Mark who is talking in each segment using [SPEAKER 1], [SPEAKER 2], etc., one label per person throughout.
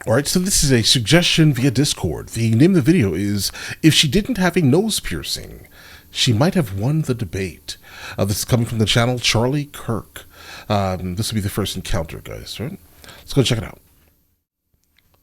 [SPEAKER 1] All right, so this is a suggestion via Discord. The name of the video is, if she didn't have a nose piercing, she might have won the debate. This is coming from the channel Charlie Kirk. This will be the first encounter, guys, right? Let's go check it out.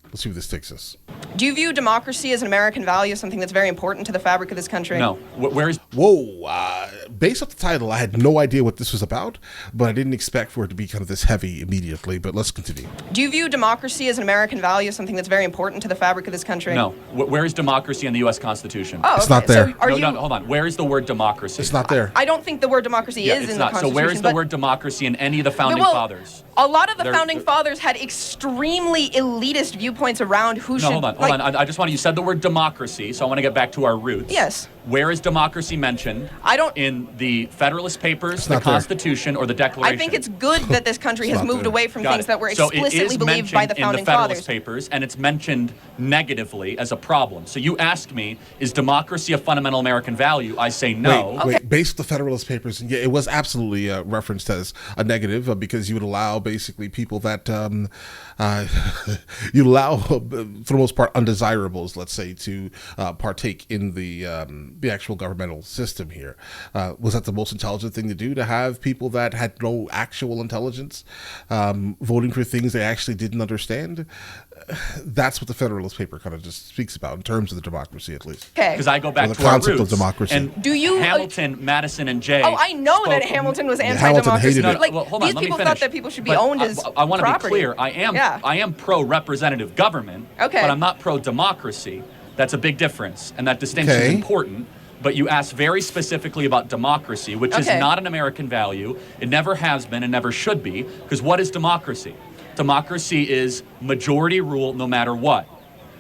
[SPEAKER 1] Let's see where this takes us.
[SPEAKER 2] Do you view democracy as an American value, something that's very important to the fabric of this country?
[SPEAKER 3] No. Where is...
[SPEAKER 1] Whoa, based off the title, I had no idea what this was about, but I didn't expect for it to be kind of this heavy immediately, but let's continue.
[SPEAKER 2] Do you view democracy as an American value, something that's very important to the fabric of this country?
[SPEAKER 3] No. Where is democracy in the U.S. Constitution?
[SPEAKER 2] Oh, okay.
[SPEAKER 1] It's not there.
[SPEAKER 2] So
[SPEAKER 3] No, hold on. Where is the word democracy?
[SPEAKER 1] It's not there.
[SPEAKER 2] I don't think the word democracy is in the Constitution.
[SPEAKER 3] So where is the word democracy in any of the founding fathers?
[SPEAKER 2] A lot of the founding fathers had extremely elitist viewpoints around who should...
[SPEAKER 3] No, hold on. I just want to... You said the word democracy, so I want to get back to our roots.
[SPEAKER 2] Yes.
[SPEAKER 3] Where is democracy mentioned?
[SPEAKER 2] I don't...
[SPEAKER 3] In the Federalist Papers, the
[SPEAKER 1] not there.
[SPEAKER 3] Constitution, or the Declaration?
[SPEAKER 2] I think it's good that this country has moved away from things that were explicitly believed by the founding
[SPEAKER 3] in the Federalist
[SPEAKER 2] fathers.
[SPEAKER 3] Papers, and it's mentioned negatively as a problem. So you ask me, is democracy a fundamental American value? I say no.
[SPEAKER 1] Wait, based on the Federalist Papers, yeah, it was absolutely referenced as a negative because you would allow basically people that you allow, for the most part, undesirables, let's say, to partake in the actual governmental system here. Was that the most intelligent thing to do, to have people that had no actual intelligence voting for things they actually didn't understand? That's what the Federalist Paper kind of just speaks about in terms of the democracy, at least.
[SPEAKER 2] Okay.
[SPEAKER 3] Because I go back
[SPEAKER 1] the
[SPEAKER 3] to our
[SPEAKER 1] concept
[SPEAKER 3] roots.
[SPEAKER 1] of democracy.
[SPEAKER 3] And
[SPEAKER 2] do you
[SPEAKER 3] Hamilton, Madison, and Jay.
[SPEAKER 2] Oh, I know that Hamilton was anti-democracy.
[SPEAKER 1] Hamilton hated it.
[SPEAKER 2] Like,
[SPEAKER 3] well, hold on,
[SPEAKER 2] these
[SPEAKER 3] let me
[SPEAKER 2] people
[SPEAKER 3] finish.
[SPEAKER 2] thought that people should be
[SPEAKER 3] But
[SPEAKER 2] owned as
[SPEAKER 3] I want to be
[SPEAKER 2] property.
[SPEAKER 3] clear. I am pro-representative government,
[SPEAKER 2] Okay.
[SPEAKER 3] but I'm not pro-democracy. That's a big difference, and that distinction is important. But you asked very specifically about democracy, which is not an American value. It never has been and never should be, because what is democracy? Democracy is majority rule no matter what.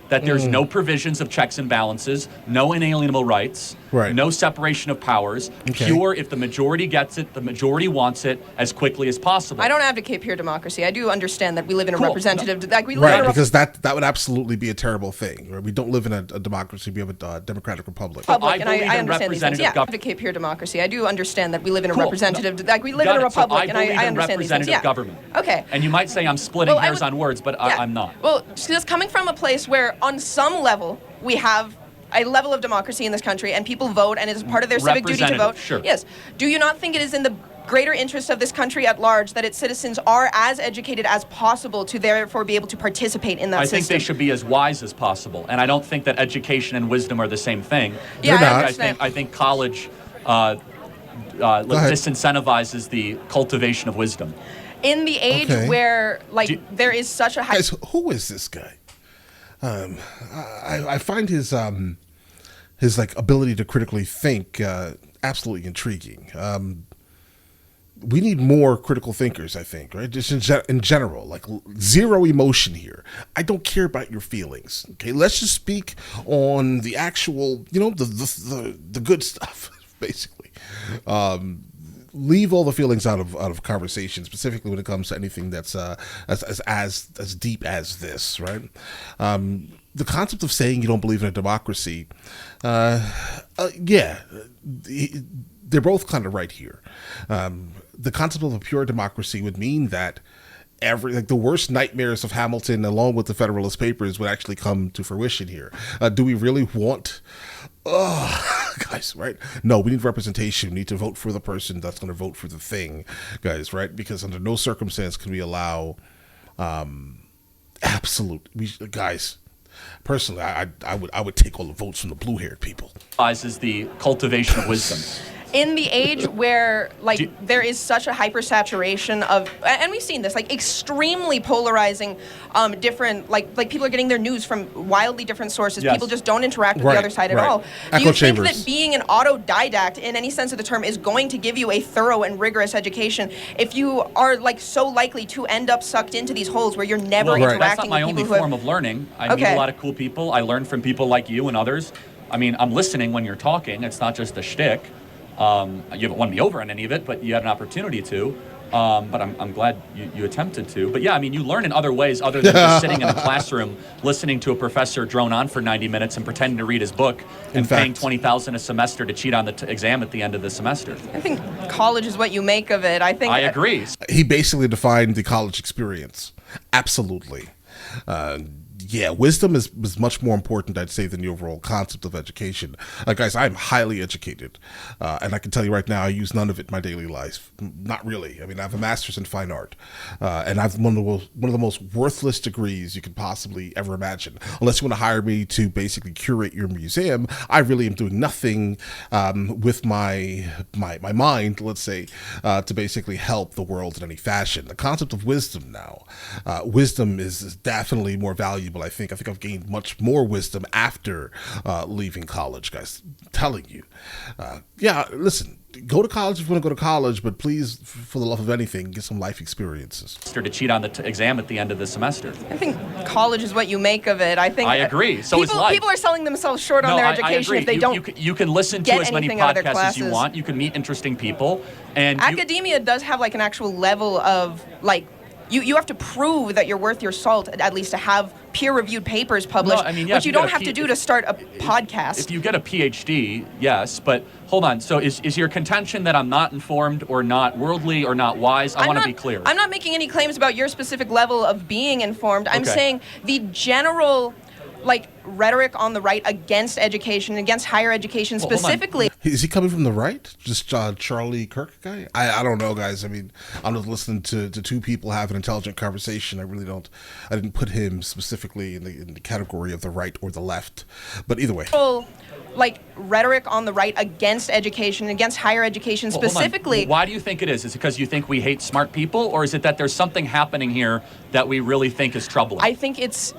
[SPEAKER 3] That there's no provisions of checks and balances, no inalienable rights, no separation of powers, pure if the majority gets it, the majority wants it as quickly as possible.
[SPEAKER 2] I don't advocate pure democracy. I do understand that we live in a representative...
[SPEAKER 1] because that would absolutely be a terrible thing. Right? We don't live in a democracy, we have a democratic republic.
[SPEAKER 2] And I understand these things. Yeah, I advocate pure democracy. I do understand that we live in a representative... Like, we live in a republic, and I understand these things.
[SPEAKER 3] Yeah. Government.
[SPEAKER 2] Okay.
[SPEAKER 3] And you might say I'm splitting hairs on words, but I'm not.
[SPEAKER 2] Well, just coming from a place where on some level, we have a level of democracy in this country, and people vote, and it is part of their civic duty to vote.
[SPEAKER 3] Sure.
[SPEAKER 2] Yes. Do you not think it is in the greater interest of this country at large that its citizens are as educated as possible to therefore be able to participate in that system?
[SPEAKER 3] I think they should be as wise as possible, and I don't think that education and wisdom are the same thing.
[SPEAKER 2] Yeah,
[SPEAKER 3] I think college disincentivizes the cultivation of wisdom.
[SPEAKER 2] In the age where, there is such a high...
[SPEAKER 1] Guys, who is this guy? I find his ability to critically think absolutely intriguing. We need more critical thinkers, I think, right? Just in general, like zero emotion here. I don't care about your feelings. Okay, let's just speak on the actual, the good stuff, basically. Leave all the feelings out of conversation, specifically when it comes to anything that's as deep as this, right? The concept of saying you don't believe in a democracy, they're both kind of right here. The concept of a pure democracy would mean that the worst nightmares of Hamilton, along with the Federalist Papers, would actually come to fruition here. Do we really want? Guys, right? No, we need representation. We need to vote for the person that's going to vote for the thing, guys, right? Because under no circumstance can we allow guys. Personally, I would take all the votes from the blue-haired people.
[SPEAKER 3] Is the cultivation of wisdom.
[SPEAKER 2] In the age where, there is such a hypersaturation of, and we've seen this, extremely polarizing, different, people are getting their news from wildly different sources.
[SPEAKER 3] Yes.
[SPEAKER 2] People just don't interact with the other side at all. Do you think that being an autodidact, in any sense of the term, is going to give you a thorough and rigorous education if you are, so likely to end up sucked into these holes where you're never interacting with people who
[SPEAKER 3] That's not my only form of learning. I meet a lot of cool people. I learn from people like you and others. I mean, I'm listening when you're talking. It's not just a shtick. You haven't won me over on any of it, but you had an opportunity to. But I'm glad you attempted to. But yeah, I mean, you learn in other ways other than just sitting in a classroom, listening to a professor drone on for 90 minutes and pretending to read his book and paying $20,000 a semester to cheat on the exam at the end of the semester.
[SPEAKER 2] I think college is what you make of it.
[SPEAKER 3] I agree.
[SPEAKER 1] He basically defined the college experience. Absolutely. Yeah, wisdom is much more important, I'd say, than the overall concept of education. Guys, I'm highly educated, and I can tell you right now, I use none of it in my daily life. Not really. I mean, I have a master's in fine art, and I have one of the most worthless degrees you could possibly ever imagine. Unless you want to hire me to basically curate your museum, I really am doing nothing with my mind, let's say, to basically help the world in any fashion. The concept of wisdom now, wisdom is definitely more valuable. I think I've gained much more wisdom after leaving college, guys. I'm telling you. Yeah, listen, go to college if you want to go to college, but please, for the love of anything, get some life experiences.
[SPEAKER 3] To cheat on the exam at the end of the semester.
[SPEAKER 2] I think college is what you make of it. I think
[SPEAKER 3] I agree. So is life.
[SPEAKER 2] People are selling themselves short on their education if they don't.
[SPEAKER 3] You can listen to as many podcasts as you want. You can meet interesting people, and
[SPEAKER 2] academia does have like an actual level of like. You have to prove that you're worth your salt, at least to have peer-reviewed papers published, which you don't have to do to start a podcast.
[SPEAKER 3] If you get a PhD, yes, but hold on. So is your contention that I'm not informed or not worldly or not wise? I want to be clear.
[SPEAKER 2] I'm not making any claims about your specific level of being informed. I'm saying the general rhetoric on the right against education, against higher education specifically.
[SPEAKER 1] Is he coming from the right? Just Charlie Kirk guy? I don't know, guys. I mean, I'm just listening to two people have an intelligent conversation. I didn't put him specifically in the category of the right or the left. But either way.
[SPEAKER 2] Rhetoric on the right against education, against higher education specifically.
[SPEAKER 3] Why do you think it is? Is it because you think we hate smart people, or is it that there's something happening here that we really think is troubling?
[SPEAKER 2] I think it's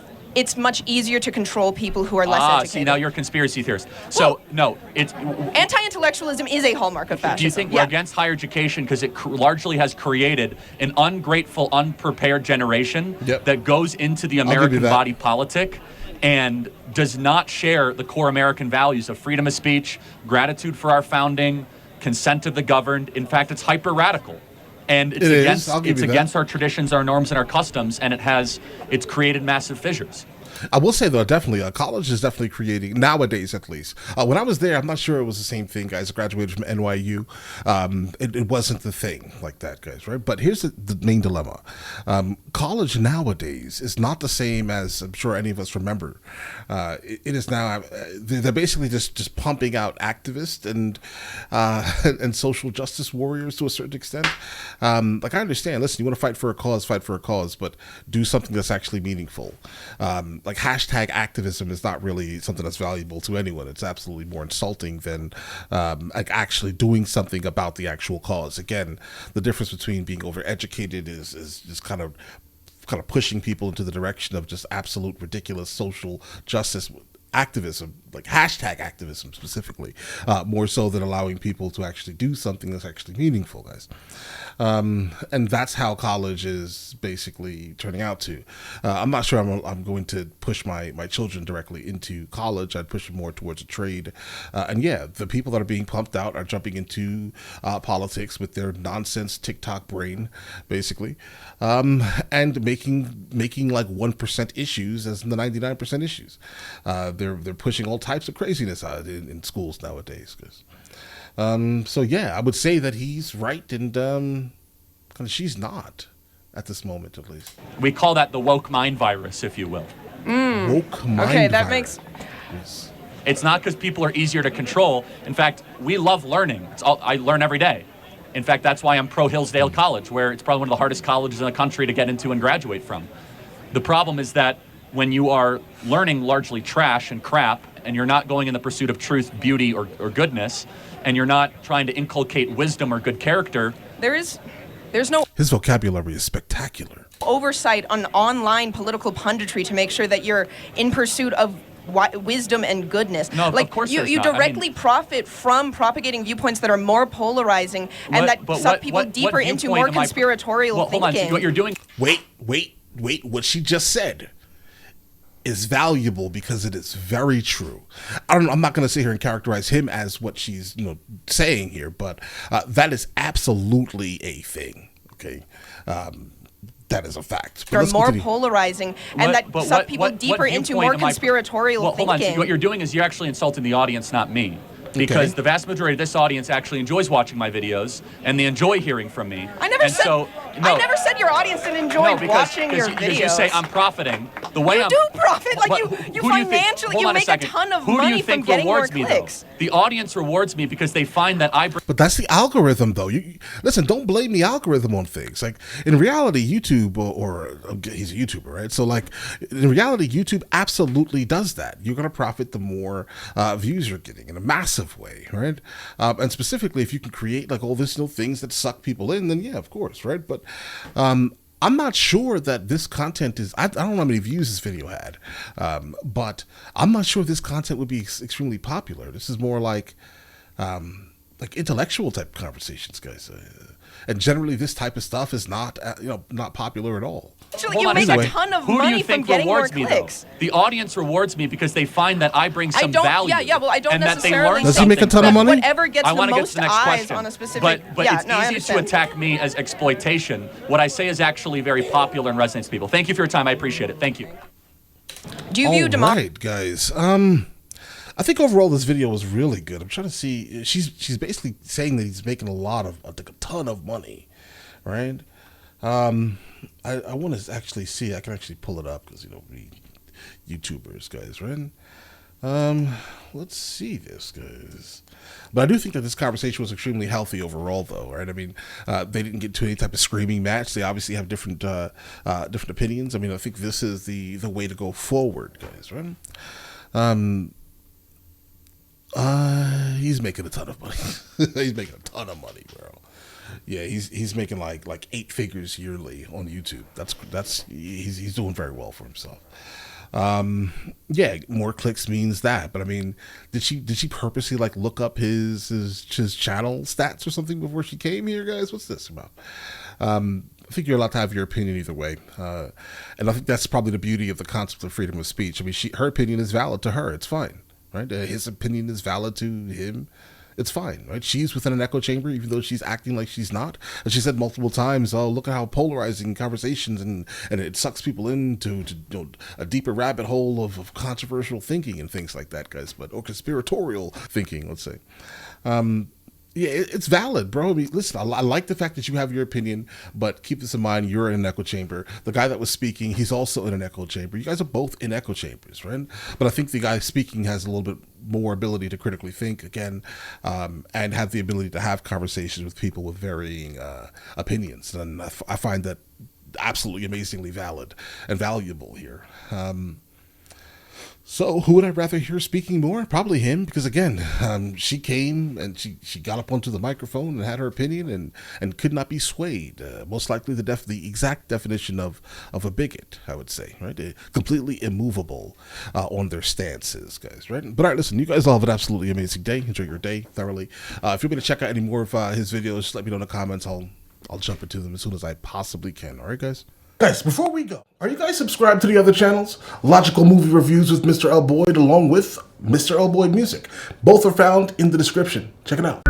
[SPEAKER 2] much easier to control people who are less educated.
[SPEAKER 3] See, now you're a conspiracy theorist. So, no, it's...
[SPEAKER 2] Anti-intellectualism is a hallmark of fascism.
[SPEAKER 3] Do you think we're against higher education because it largely has created an ungrateful, unprepared generation that goes into the American body politic and does not share the core American values of freedom of speech, gratitude for our founding, consent of the governed? In fact, it's hyper-radical. And it's against our traditions, our norms, and our customs, and it's created massive fissures.
[SPEAKER 1] I will say, though, definitely, college is definitely creating, nowadays at least. When I was there, I'm not sure it was the same thing, guys. I graduated from NYU. It wasn't the thing like that, guys, right? But here's the main dilemma. College nowadays is not the same as I'm sure any of us remember. It is now, they're basically just pumping out activists and social justice warriors to a certain extent. I understand, listen, you want to fight for a cause, but do something that's actually meaningful. Hashtag activism is not really something that's valuable to anyone. It's absolutely more insulting than actually doing something about the actual cause. Again, the difference between being overeducated is just kind of pushing people into the direction of just absolute ridiculous social justice activism, like hashtag activism specifically, more so than allowing people to actually do something that's actually meaningful, guys. And that's how college is basically turning out to. I'm not sure I'm going to push my children directly into college. I'd push them more towards a trade. And yeah, the people that are being pumped out are jumping into politics with their nonsense TikTok brain, basically, and making like 1% issues as the 99% issues. They're pushing all types of craziness out in schools nowadays. So yeah, I would say that he's right, and she's not at this moment, at least.
[SPEAKER 3] We call that the woke mind virus, if you will.
[SPEAKER 1] Woke mind
[SPEAKER 2] okay, that
[SPEAKER 1] virus.
[SPEAKER 2] makes.
[SPEAKER 3] It's not because people are easier to control. In fact, we love learning. I learn every day. In fact, that's why I'm pro Hillsdale College, where it's probably one of the hardest colleges in the country to get into and graduate from. The problem is that when you are learning largely trash and crap, and you're not going in the pursuit of truth, beauty, or goodness, and you're not trying to inculcate wisdom or good character,
[SPEAKER 2] there's no...
[SPEAKER 1] His vocabulary is spectacular.
[SPEAKER 2] ...oversight on online political punditry to make sure that you're in pursuit of wisdom and goodness.
[SPEAKER 3] No, of course
[SPEAKER 2] you directly profit from propagating viewpoints that are more polarizing and that suck people deeper into more conspiratorial thinking.
[SPEAKER 3] Hold on, what you're doing...
[SPEAKER 1] Wait, what she just said is valuable because it is very true. I'm not going to sit here and characterize him as what she's saying here, but that is absolutely a thing. Okay, that is a fact.
[SPEAKER 2] They're more polarizing, and that suck people deeper into more conspiratorial thinking.
[SPEAKER 3] Hold on. What you're doing is you're actually insulting the audience, not me. Because the vast majority of this audience actually enjoys watching my videos, and they enjoy hearing from me.
[SPEAKER 2] I never said... I never said your audience didn't enjoy watching your videos.
[SPEAKER 3] Because you say I'm profiting. The way
[SPEAKER 2] you do profit. Like you financially, you make a ton of money from getting more clicks.
[SPEAKER 3] The audience rewards me because they find that I bring...
[SPEAKER 1] But that's the algorithm, though. Listen, don't blame the algorithm on things. Like, in reality, YouTube, or he's a YouTuber, right? So, like, in reality, YouTube absolutely does that. You're going to profit the more views you're getting in a massive way, right? And specifically, if you can create, like, all this, things that suck people in, then yeah, of course, right? But I'm not sure that this content is, I don't know how many views this video had, but I'm not sure if this content would be extremely popular. This is more like intellectual type conversations, guys. And generally this type of stuff is not, not popular at all.
[SPEAKER 2] Actually, you make a ton of money from getting more clicks.
[SPEAKER 3] The audience rewards me because they find that I bring some value.
[SPEAKER 2] Yeah, well, I don't necessarily.
[SPEAKER 1] Does he make a ton of money?
[SPEAKER 2] Whatever gets the most eyes on a specific.
[SPEAKER 3] But it's easy to attack me as exploitation. What I say is actually very popular and resonates with people. Thank you for your time. I appreciate it. Thank you.
[SPEAKER 2] Do you view democracy?
[SPEAKER 1] All right, guys. I think overall this video was really good. I'm trying to see. She's basically saying that he's making a ton of money, right? I want to actually see. I can actually pull it up because we YouTubers, guys, right? Let's see this, guys. But I do think that this conversation was extremely healthy overall, though, right? I mean, they didn't get to any type of screaming match. They obviously have different opinions. I mean, I think this is the way to go forward, guys, right? He's making a ton of money. He's making a ton of money, bro. Yeah, he's making like 8 figures yearly on YouTube. He's doing very well for himself. Yeah, more clicks means that. But I mean, did she purposely like look up his channel stats or something before she came here, guys? What's this about? I think you're allowed to have your opinion either way, and I think that's probably the beauty of the concept of freedom of speech. I mean, her opinion is valid to her. It's fine, right? His opinion is valid to him. It's fine, right? She's within an echo chamber, even though she's acting like she's not. And she said multiple times, "Oh, look at how polarizing conversations and it sucks people into a deeper rabbit hole of controversial thinking and things like that, guys." Or conspiratorial thinking, let's say. Yeah, it's valid, bro. I mean, listen, I like the fact that you have your opinion, but keep this in mind, you're in an echo chamber. The guy that was speaking, he's also in an echo chamber. You guys are both in echo chambers, right? But I think the guy speaking has a little bit more ability to critically think, again, and have the ability to have conversations with people with varying opinions. And I find that absolutely amazingly valid and valuable here. So who would I rather hear speaking more? Probably him, because again, she came and she got up onto the microphone and had her opinion and could not be swayed. Most likely the exact definition of a bigot, I would say, right? Completely immovable on their stances, guys, right? But all right, listen, you guys all have an absolutely amazing day. Enjoy your day thoroughly. If you're going to check out any more of his videos, just let me know in the comments. I'll jump into them as soon as I possibly can. All right, guys? Guys, before we go, are you guys subscribed to the other channels? Logical Movie Reviews with Mr. L. Boyd, along with Mr. L. Boyd Music. Both are found in the description. Check it out.